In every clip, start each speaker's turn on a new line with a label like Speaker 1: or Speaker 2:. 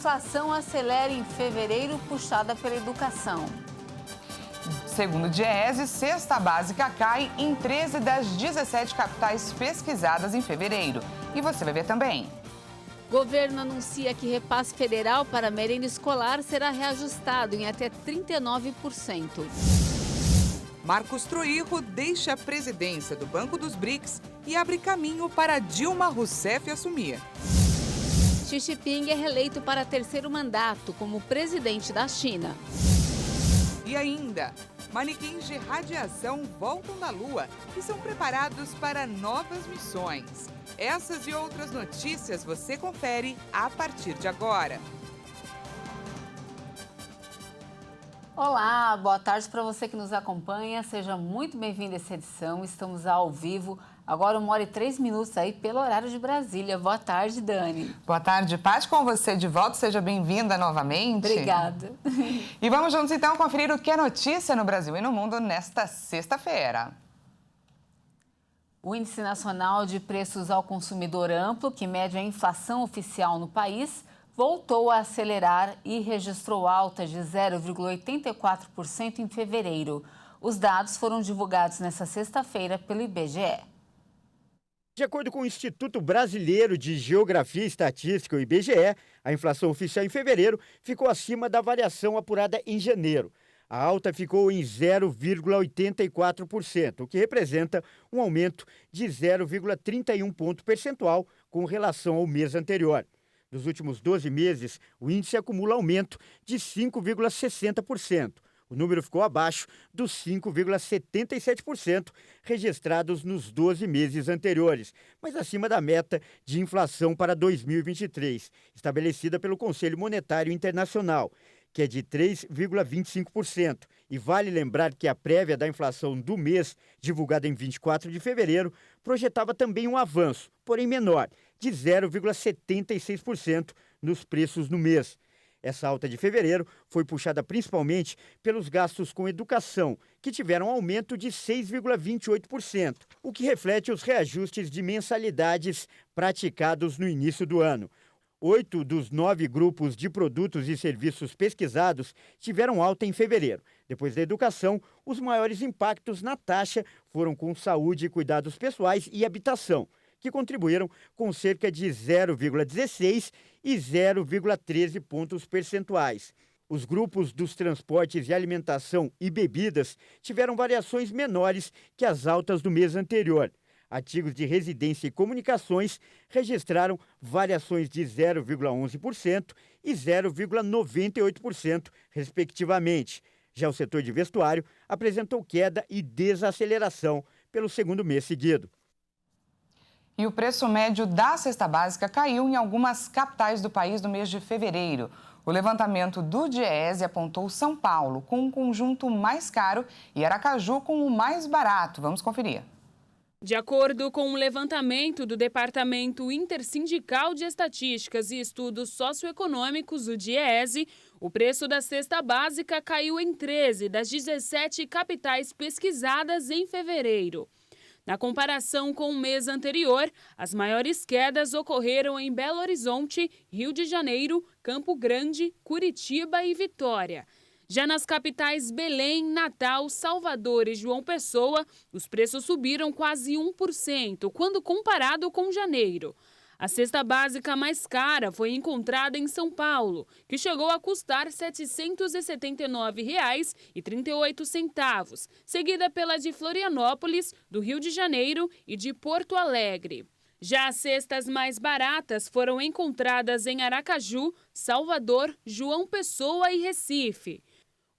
Speaker 1: inflação acelera em fevereiro, puxada pela educação.
Speaker 2: Segundo o Diese, cesta básica cai em 13 das 17 capitais pesquisadas em fevereiro. E você vai ver também.
Speaker 1: Governo anuncia que repasse federal para merenda escolar será reajustado em até 39%.
Speaker 3: Marcos Troirro deixa a presidência do Banco dos BRICS e abre caminho para Dilma Rousseff assumir.
Speaker 1: Xi Jinping é reeleito para terceiro mandato como presidente da China.
Speaker 3: E ainda, manequins de radiação voltam da Lua e são preparados para novas missões. Essas e outras notícias você confere a partir de agora.
Speaker 1: Olá, boa tarde para você que nos acompanha. Seja muito bem-vindo a essa edição. Estamos ao vivo, agora 1h03 aí pelo horário de Brasília. Boa tarde, Dani.
Speaker 2: Boa tarde, Paty, com você de volta. Seja bem-vinda novamente.
Speaker 1: Obrigada.
Speaker 2: E vamos juntos então conferir o que é notícia no Brasil e no mundo nesta sexta-feira.
Speaker 1: O Índice Nacional de Preços ao Consumidor Amplo, que mede a inflação oficial no país, voltou a acelerar e registrou alta de 0,84% em fevereiro. Os dados foram divulgados nesta sexta-feira pelo IBGE.
Speaker 4: De acordo com o Instituto Brasileiro de Geografia e Estatística, o IBGE, a inflação oficial em fevereiro ficou acima da variação apurada em janeiro. A alta ficou em 0,84%, o que representa um aumento de 0,31 ponto percentual com relação ao mês anterior. Nos últimos 12 meses, o índice acumula aumento de 5,60%. O número ficou abaixo dos 5,77% registrados nos 12 meses anteriores, mas acima da meta de inflação para 2023, estabelecida pelo Conselho Monetário Internacional, que é de 3,25%. E vale lembrar que a prévia da inflação do mês, divulgada em 24 de fevereiro, projetava também um avanço, porém menor, de 0,76% nos preços no mês. Essa alta de fevereiro foi puxada principalmente pelos gastos com educação, que tiveram um aumento de 6,28%, o que reflete os reajustes de mensalidades praticados no início do ano. 8 dos 9 grupos de produtos e serviços pesquisados tiveram alta em fevereiro. Depois da educação, os maiores impactos na taxa foram com saúde e cuidados pessoais e habitação, que contribuíram com cerca de 0,16 e 0,13 pontos percentuais. Os grupos dos transportes e alimentação e bebidas tiveram variações menores que as altas do mês anterior. Artigos de residência e comunicações registraram variações de 0,11% e 0,98%, respectivamente. Já o setor de vestuário apresentou queda e desaceleração pelo segundo mês seguido.
Speaker 2: E o preço médio da cesta básica caiu em algumas capitais do país no mês de fevereiro. O levantamento do Diese apontou São Paulo com um conjunto mais caro e Aracaju com o mais barato. Vamos conferir.
Speaker 5: De acordo com um levantamento do Departamento Intersindical de Estatísticas e Estudos Socioeconômicos, o Diese, o preço da cesta básica caiu em 13 das 17 capitais pesquisadas em fevereiro. Na comparação com o mês anterior, as maiores quedas ocorreram em Belo Horizonte, Rio de Janeiro, Campo Grande, Curitiba e Vitória. Já nas capitais Belém, Natal, Salvador e João Pessoa, os preços subiram quase 1% quando comparado com janeiro. A cesta básica mais cara foi encontrada em São Paulo, que chegou a custar R$ 769,38, seguida pela de Florianópolis, do Rio de Janeiro e de Porto Alegre. Já as cestas mais baratas foram encontradas em Aracaju, Salvador, João Pessoa e Recife.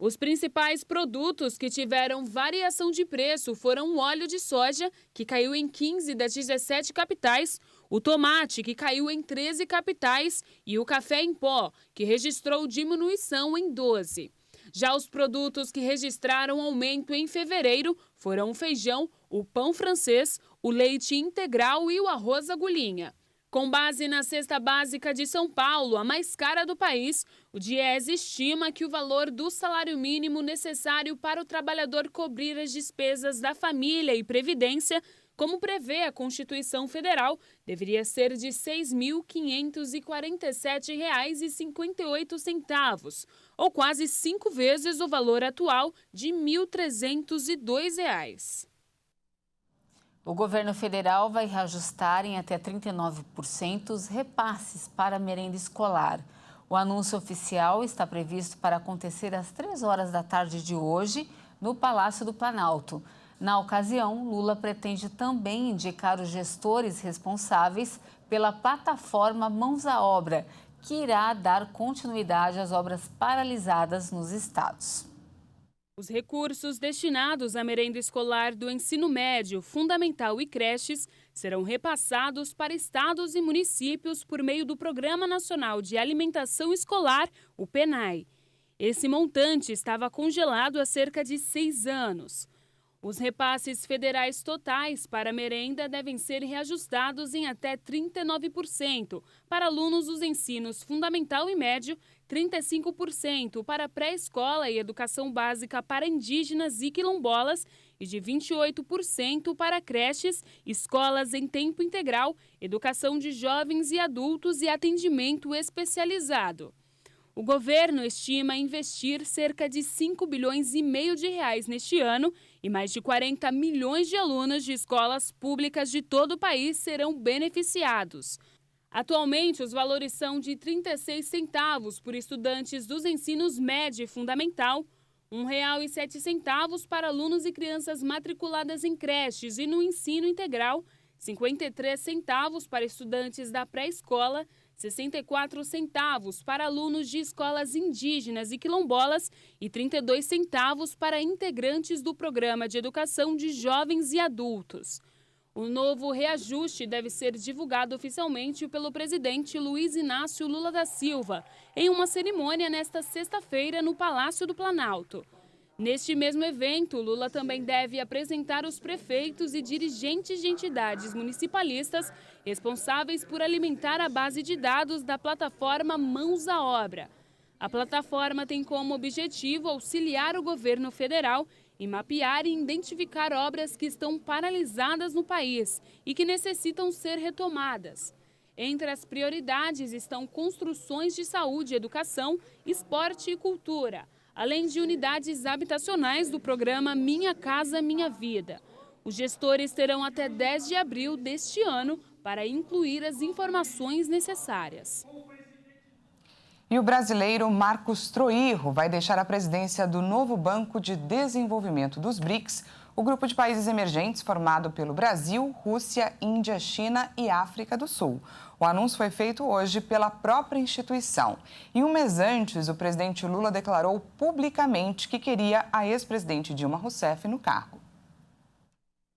Speaker 5: Os principais produtos que tiveram variação de preço foram o óleo de soja, que caiu em 15 das 17 capitais, o tomate, que caiu em 13 capitais, e o café em pó, que registrou diminuição em 12. Já os produtos que registraram aumento em fevereiro foram o feijão, o pão francês, o leite integral e o arroz agulhinha. Com base na cesta básica de São Paulo, a mais cara do país, o Diese estima que o valor do salário mínimo necessário para o trabalhador cobrir as despesas da família e previdência, como prevê a Constituição Federal, deveria ser de R$ 6.547,58, ou quase 5 vezes o valor atual de R$ 1.302.
Speaker 1: O governo federal vai reajustar em até 39% os repasses para a merenda escolar. O anúncio oficial está previsto para acontecer às 3 horas da tarde de hoje, no Palácio do Planalto. Na ocasião, Lula pretende também indicar os gestores responsáveis pela plataforma Mãos à Obra, que irá dar continuidade às obras paralisadas nos estados.
Speaker 5: Os recursos destinados à merenda escolar do ensino médio, fundamental e creches serão repassados para estados e municípios por meio do Programa Nacional de Alimentação Escolar, o PNAE. Esse montante estava congelado há cerca de 6 anos. Os repasses federais totais para a merenda devem ser reajustados em até 39% para alunos dos ensinos fundamental e médio, 35% para pré-escola e educação básica para indígenas e quilombolas e de 28% para creches, escolas em tempo integral, educação de jovens e adultos e atendimento especializado. O governo estima investir cerca de 5,5 bilhões de reais neste ano e mais de 40 milhões de alunos de escolas públicas de todo o país serão beneficiados. Atualmente, os valores são de 36 centavos por estudantes dos ensinos médio e fundamental, R$ 1,07 para alunos e crianças matriculadas em creches e no ensino integral, 53 centavos para estudantes da pré-escola, 64 centavos para alunos de escolas indígenas e quilombolas e 32 centavos para integrantes do Programa de Educação de Jovens e Adultos. O novo reajuste deve ser divulgado oficialmente pelo presidente Luiz Inácio Lula da Silva em uma cerimônia nesta sexta-feira no Palácio do Planalto. Neste mesmo evento, Lula também deve apresentar os prefeitos e dirigentes de entidades municipalistas responsáveis por alimentar a base de dados da plataforma Mãos à Obra. A plataforma tem como objetivo auxiliar o governo federal em mapear e identificar obras que estão paralisadas no país e que necessitam ser retomadas. Entre as prioridades estão construções de saúde, educação, esporte e cultura, além de unidades habitacionais do programa Minha Casa Minha Vida. Os gestores terão até 10 de abril deste ano para incluir as informações necessárias.
Speaker 2: E o brasileiro Marcos Troirro vai deixar a presidência do novo Banco de Desenvolvimento dos BRICS, o grupo de países emergentes formado pelo Brasil, Rússia, Índia, China e África do Sul. O anúncio foi feito hoje pela própria instituição. E um mês antes, o presidente Lula declarou publicamente que queria a ex-presidente Dilma Rousseff no cargo.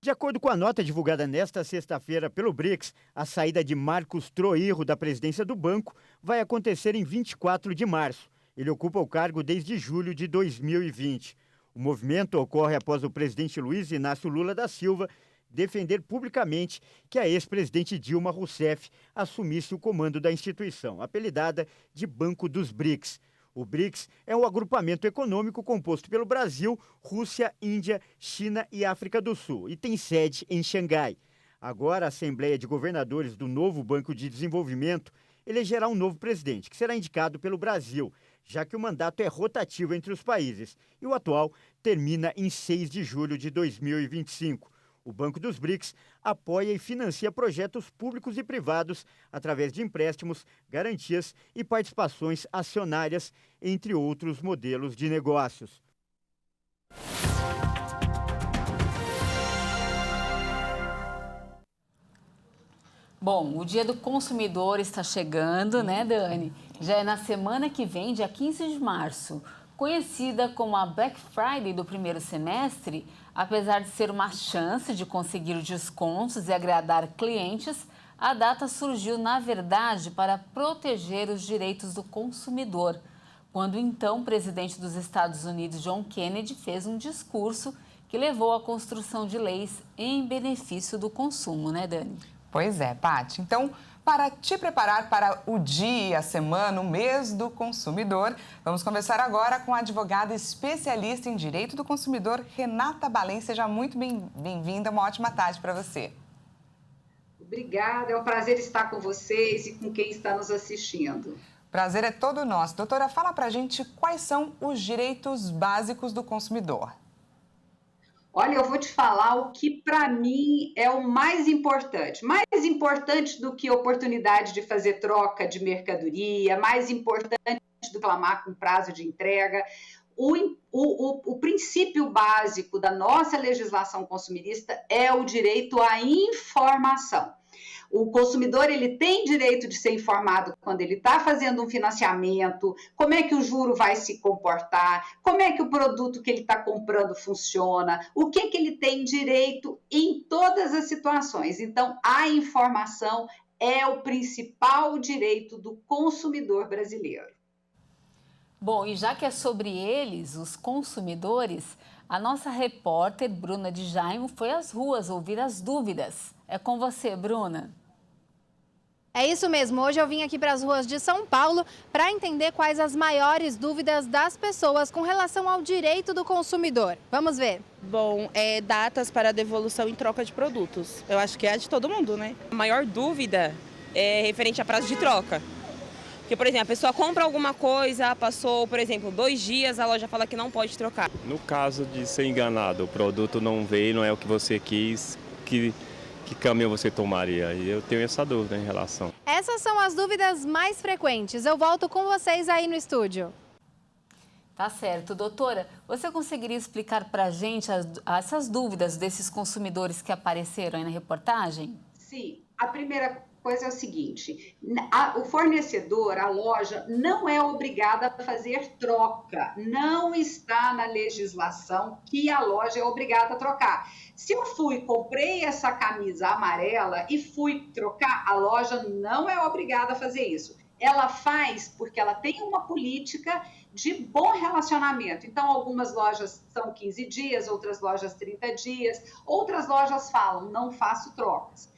Speaker 4: De acordo com a nota divulgada nesta sexta-feira pelo BRICS, a saída de Marcos Troirro da presidência do banco vai acontecer em 24 de março. Ele ocupa o cargo desde julho de 2020. O movimento ocorre após o presidente Luiz Inácio Lula da Silva defender publicamente que a ex-presidente Dilma Rousseff assumisse o comando da instituição, apelidada de Banco dos BRICS. O BRICS é um agrupamento econômico composto pelo Brasil, Rússia, Índia, China e África do Sul e tem sede em Xangai. Agora, a Assembleia de Governadores do novo Banco de Desenvolvimento elegerá um novo presidente, que será indicado pelo Brasil, já que o mandato é rotativo entre os países e o atual termina em 6 de julho de 2025. O Banco dos BRICS apoia e financia projetos públicos e privados através de empréstimos, garantias e participações acionárias, entre outros modelos de negócios.
Speaker 1: Bom, o Dia do Consumidor está chegando, né, Dani? Já é na semana que vem, dia 15 de março. Conhecida como a Black Friday do primeiro semestre, apesar de ser uma chance de conseguir descontos e agradar clientes, a data surgiu, na verdade, para proteger os direitos do consumidor, quando então o presidente dos Estados Unidos, John Kennedy, fez um discurso que levou à construção de leis em benefício do consumo, né, Dani?
Speaker 2: Pois é, Paty. Então, Para te preparar para o dia, a semana, o mês do consumidor, vamos conversar agora com a advogada especialista em direito do consumidor, Renata Balém. Seja muito bem-vinda, uma ótima tarde para você.
Speaker 6: Obrigada, é um prazer estar com vocês e com quem está nos assistindo.
Speaker 2: Prazer é todo nosso. Doutora, fala pra gente quais são os direitos básicos do consumidor.
Speaker 6: Olha, eu vou te falar o que para mim é o mais importante do que a oportunidade de fazer troca de mercadoria, mais importante do que reclamar com prazo de entrega. O princípio básico da nossa legislação consumidista é o direito à informação. O consumidor ele tem direito de ser informado quando ele está fazendo um financiamento, como é que o juro vai se comportar, como é que o produto que ele está comprando funciona, o que ele tem direito em todas as situações. Então, a informação é o principal direito do consumidor brasileiro.
Speaker 1: Bom, e já que é sobre eles, os consumidores, a nossa repórter Bruna de Jaime foi às ruas ouvir as dúvidas. É com você, Bruna.
Speaker 7: É isso mesmo, hoje eu vim aqui para as ruas de São Paulo para entender quais as maiores dúvidas das pessoas com relação ao direito do consumidor. Vamos ver.
Speaker 8: Bom, datas para devolução em troca de produtos. Eu acho que é a de todo mundo, né? A maior dúvida é referente a prazo de troca. Porque, por exemplo, a pessoa compra alguma coisa, passou, por exemplo, 2 dias, a loja fala que não pode trocar.
Speaker 9: No caso de ser enganado, o produto não veio, não é o que você quis, que caminho você tomaria? E eu tenho essa dúvida em relação.
Speaker 7: Essas são as dúvidas mais frequentes. Eu volto com vocês aí no estúdio.
Speaker 1: Tá certo. Doutora, você conseguiria explicar para a gente essas dúvidas desses consumidores que apareceram aí na reportagem?
Speaker 6: Sim, a primeira coisa é o seguinte, o fornecedor, a loja, não é obrigada a fazer troca, não está na legislação que a loja é obrigada a trocar. Se eu comprei essa camisa amarela e fui trocar, a loja não é obrigada a fazer isso. Ela faz porque ela tem uma política de bom relacionamento. Então, algumas lojas são 15 dias, outras lojas 30 dias, outras lojas falam, não faço trocas.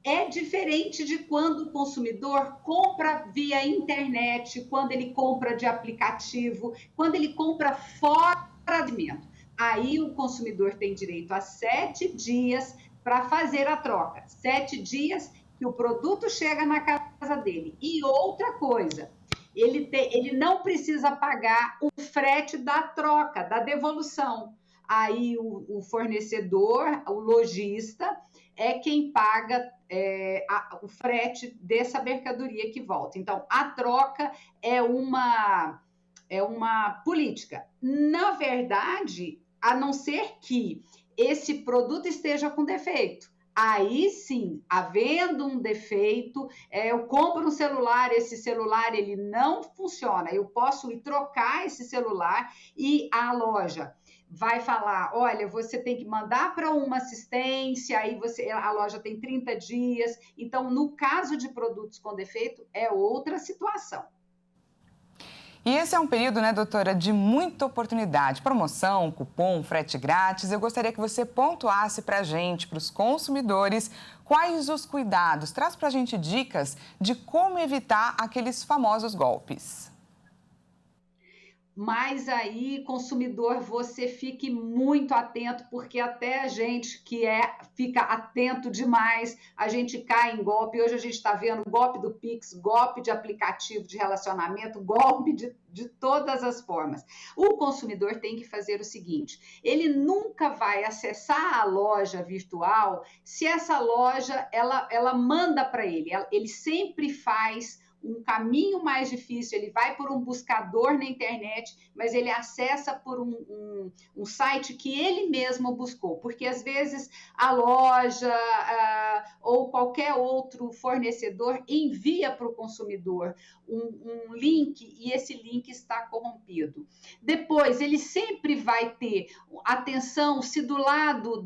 Speaker 6: É diferente de quando o consumidor compra via internet, quando ele compra de aplicativo, quando ele compra fora do estabelecimento. Aí o consumidor tem direito a 7 dias para fazer a troca. 7 dias que o produto chega na casa dele. E outra coisa, ele não precisa pagar o frete da troca, da devolução. Aí o fornecedor, o lojista, é quem paga o frete dessa mercadoria que volta. Então, a troca é uma política. Na verdade, a não ser que esse produto esteja com defeito. Aí sim, havendo um defeito, eu compro um celular, esse celular ele não funciona, eu posso ir trocar esse celular e a loja vai falar, olha, você tem que mandar para uma assistência, aí a loja tem 30 dias. Então, no caso de produtos com defeito, é outra situação.
Speaker 2: E esse é um período, né, doutora, de muita oportunidade. Promoção, cupom, frete grátis. Eu gostaria que você pontuasse para a gente, para os consumidores, quais os cuidados. Traz para a gente dicas de como evitar aqueles famosos golpes.
Speaker 6: Mas aí, consumidor, você fique muito atento, porque até a gente que fica atento demais, a gente cai em golpe. Hoje a gente está vendo golpe do Pix, golpe de aplicativo de relacionamento, golpe de todas as formas. O consumidor tem que fazer o seguinte, ele nunca vai acessar a loja virtual se essa loja ela manda para ele. Ele sempre faz um caminho mais difícil, ele vai por um buscador na internet, mas ele acessa por um site que ele mesmo buscou, porque às vezes a loja ou qualquer outro fornecedor envia para o consumidor um link e esse link está corrompido. Depois, ele sempre vai ter atenção se do lado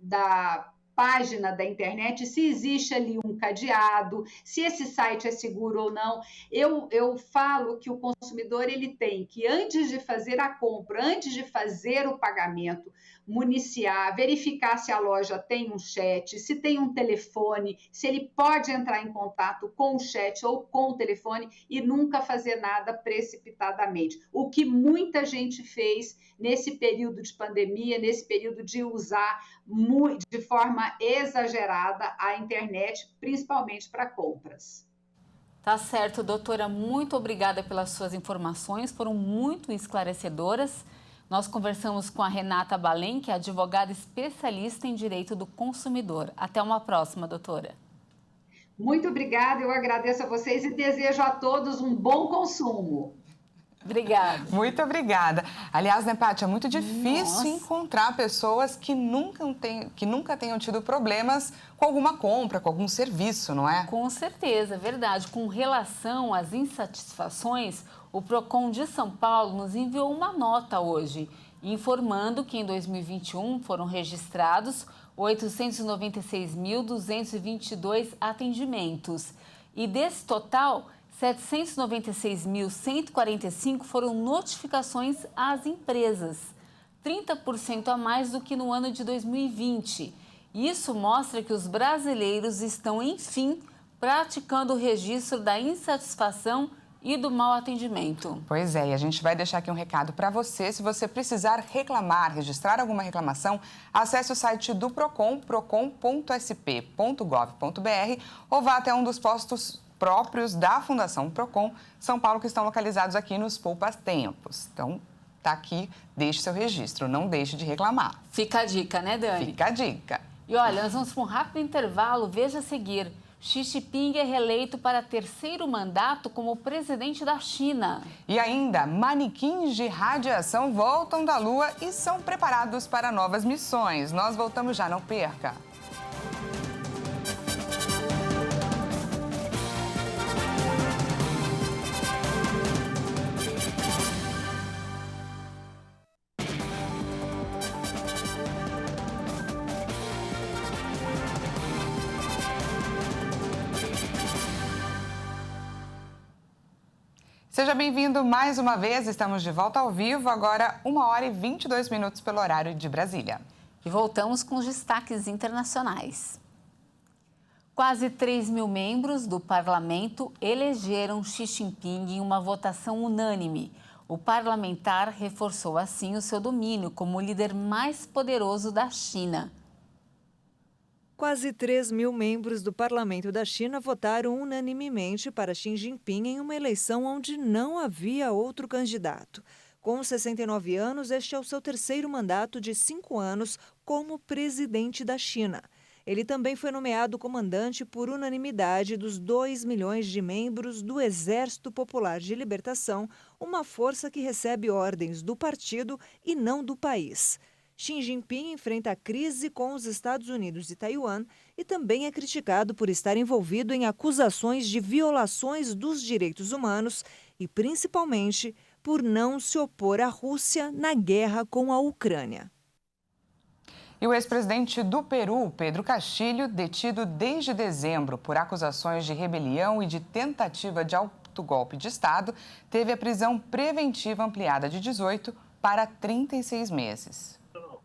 Speaker 6: da página da internet, se existe ali um cadeado, se esse site é seguro ou não. Eu falo que o consumidor ele tem que, antes de fazer a compra, antes de fazer o pagamento, municiar, verificar se a loja tem um chat, se tem um telefone, se ele pode entrar em contato com o chat ou com o telefone e nunca fazer nada precipitadamente. O que muita gente fez nesse período de pandemia, nesse período de usar de forma exagerada a internet, principalmente para compras.
Speaker 1: Tá certo, doutora. Muito obrigada pelas suas informações, foram muito esclarecedoras. Nós conversamos com a Renata Balém, que é advogada especialista em direito do consumidor. Até uma próxima, doutora.
Speaker 6: Muito obrigada, eu agradeço a vocês e desejo a todos um bom consumo.
Speaker 1: Obrigada.
Speaker 2: Muito obrigada. Aliás, né, Paty, é muito difícil encontrar pessoas que nunca tenham tido problemas com alguma compra, com algum serviço, não é?
Speaker 1: Com certeza, é verdade. Com relação às insatisfações, o Procon de São Paulo nos enviou uma nota hoje, informando que em 2021 foram registrados 896.222 atendimentos. E desse total, 796.145 foram notificações às empresas, 30% a mais do que no ano de 2020. Isso mostra que os brasileiros estão, enfim, praticando o registro da insatisfação e do mau atendimento.
Speaker 2: Pois é, e a gente vai deixar aqui um recado para você. Se você precisar reclamar, registrar alguma reclamação, acesse o site do Procon, procon.sp.gov.br, ou vá até um dos postos próprios da Fundação Procon São Paulo, que estão localizados aqui nos Poupa-Tempos. Então, tá aqui, deixe seu registro, não deixe de reclamar.
Speaker 1: Fica a dica, né, Dani?
Speaker 2: Fica a dica.
Speaker 1: E olha, nós vamos para um rápido intervalo. Veja a seguir. Xi Jinping é reeleito para terceiro mandato como presidente da China.
Speaker 2: E ainda, manequins de radiação voltam da Lua e são preparados para novas missões. Nós voltamos já, não perca. Seja bem-vindo mais uma vez, estamos de volta ao vivo, agora 1h22 pelo horário de Brasília.
Speaker 1: E voltamos com os destaques internacionais. Quase 3 mil membros do parlamento elegeram Xi Jinping em uma votação unânime. O parlamentar reforçou assim o seu domínio como o líder mais poderoso da China.
Speaker 10: Quase 3 mil membros do Parlamento da China votaram unanimemente para Xi Jinping em uma eleição onde não havia outro candidato. Com 69 anos, este é o seu terceiro mandato de 5 anos como presidente da China. Ele também foi nomeado comandante por unanimidade dos 2 milhões de membros do Exército Popular de Libertação, uma força que recebe ordens do partido e não do país. Xi Jinping enfrenta a crise com os Estados Unidos e Taiwan e também é criticado por estar envolvido em acusações de violações dos direitos humanos e, principalmente, por não se opor à Rússia na guerra com a Ucrânia.
Speaker 2: E o ex-presidente do Peru, Pedro Castillo, detido desde dezembro por acusações de rebelião e de tentativa de autogolpe de Estado, teve a prisão preventiva ampliada de 18 para 36 meses.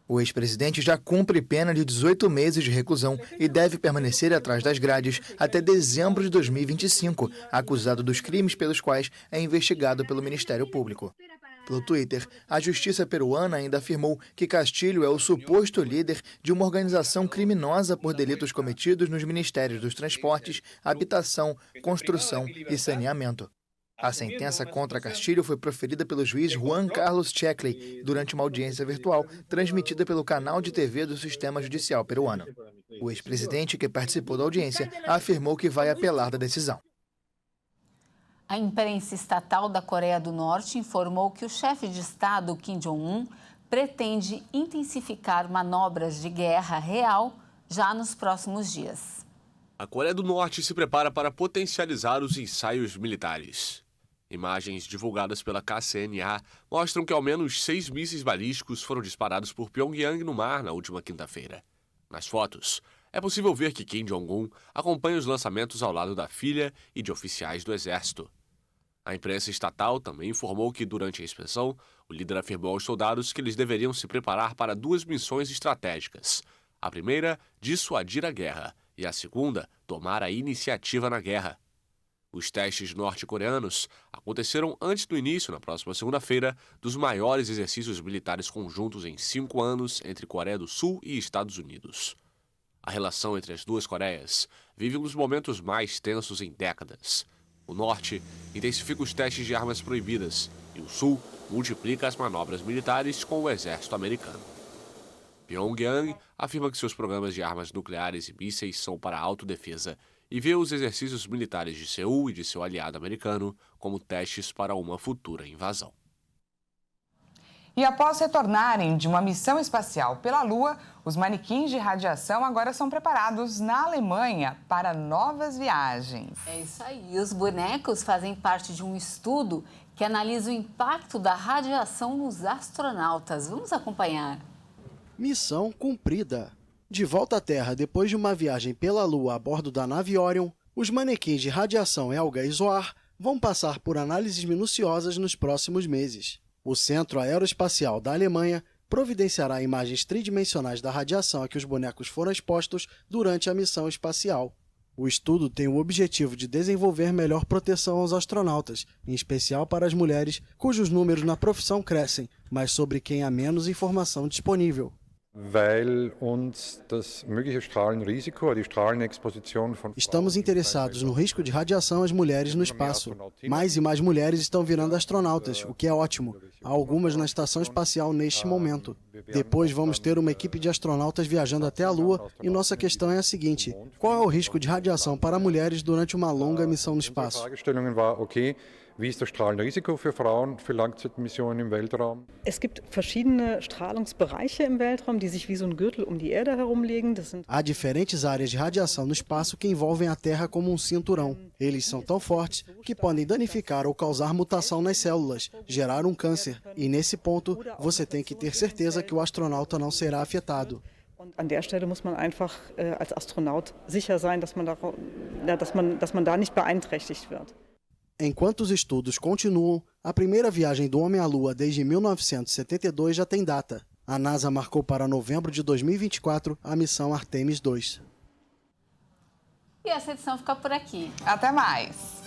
Speaker 11: O ex-presidente já cumpre pena de 18 meses de reclusão e deve permanecer atrás das grades até dezembro de 2025, acusado dos crimes pelos quais é investigado pelo Ministério Público. Pelo Twitter, a justiça peruana ainda afirmou que Castillo é o suposto líder de uma organização criminosa por delitos cometidos nos Ministérios dos Transportes, Habitação, Construção e Saneamento. A sentença contra Castillo foi proferida pelo juiz Juan Carlos Checkley durante uma audiência virtual transmitida pelo canal de TV do Sistema Judicial peruano. O ex-presidente, que participou da audiência, afirmou que vai apelar da decisão.
Speaker 1: A imprensa estatal da Coreia do Norte informou que o chefe de Estado, Kim Jong-un, pretende intensificar manobras de guerra real já nos próximos dias.
Speaker 12: A Coreia do Norte se prepara para potencializar os ensaios militares. Imagens divulgadas pela KCNA mostram que ao menos 6 mísseis balísticos foram disparados por Pyongyang no mar na última quinta-feira. Nas fotos, é possível ver que Kim Jong-un acompanha os lançamentos ao lado da filha e de oficiais do exército. A imprensa estatal também informou que, durante a inspeção, o líder afirmou aos soldados que eles deveriam se preparar para 2 missões estratégicas. A primeira, dissuadir a guerra, e a segunda, tomar a iniciativa na guerra. Os testes norte-coreanos aconteceram antes do início, na próxima segunda-feira, dos maiores exercícios militares conjuntos em 5 anos entre Coreia do Sul e Estados Unidos. A relação entre as duas Coreias vive um dos momentos mais tensos em décadas. O Norte intensifica os testes de armas proibidas e o Sul multiplica as manobras militares com o exército americano. Pyongyang afirma que seus programas de armas nucleares e mísseis são para a autodefesa e vê os exercícios militares de Seul e de seu aliado americano como testes para uma futura invasão.
Speaker 2: E após retornarem de uma missão espacial pela Lua, os manequins de radiação agora são preparados na Alemanha para novas viagens.
Speaker 1: É isso aí. Os bonecos fazem parte de um estudo que analisa o impacto da radiação nos astronautas. Vamos acompanhar.
Speaker 13: Missão cumprida. De volta à Terra depois de uma viagem pela Lua a bordo da nave Orion, os manequins de radiação Helga e Zohar vão passar por análises minuciosas nos próximos meses. O Centro Aeroespacial da Alemanha providenciará imagens tridimensionais da radiação a que os bonecos foram expostos durante a missão espacial. O estudo tem o objetivo de desenvolver melhor proteção aos astronautas, em especial para as mulheres, cujos números na profissão crescem, mas sobre quem há menos informação disponível. Estamos interessados no risco de radiação às mulheres no espaço. Mais e mais mulheres estão virando astronautas, o que é ótimo. Há algumas na estação espacial neste momento. Depois vamos ter uma equipe de astronautas viajando até a Lua e nossa questão é a seguinte: qual é o risco de radiação para mulheres durante uma longa missão no espaço?
Speaker 14: Wie ist das Strahlenrisiko für Frauen für Langzeitmissionen im Weltraum?
Speaker 15: Es gibt verschiedene Strahlungsbereiche im Weltraum, die sich wie so ein Gürtel um die Erde herumlegen.
Speaker 13: Há diferentes áreas de radiação no espaço que envolvem a Terra como um cinturão. Eles são tão fortes que podem danificar ou causar mutação nas células, gerar um câncer. E nesse ponto, você tem que ter certeza que o astronauta não será afetado.
Speaker 15: An der Stelle muss man einfach als Astronaut sicher sein, dass man da nicht beeinträchtigt wird.
Speaker 13: Enquanto os estudos continuam, a primeira viagem do homem à Lua desde 1972 já tem data. A NASA marcou para novembro de 2024 a missão Artemis II.
Speaker 1: E essa edição fica por aqui.
Speaker 2: Até mais!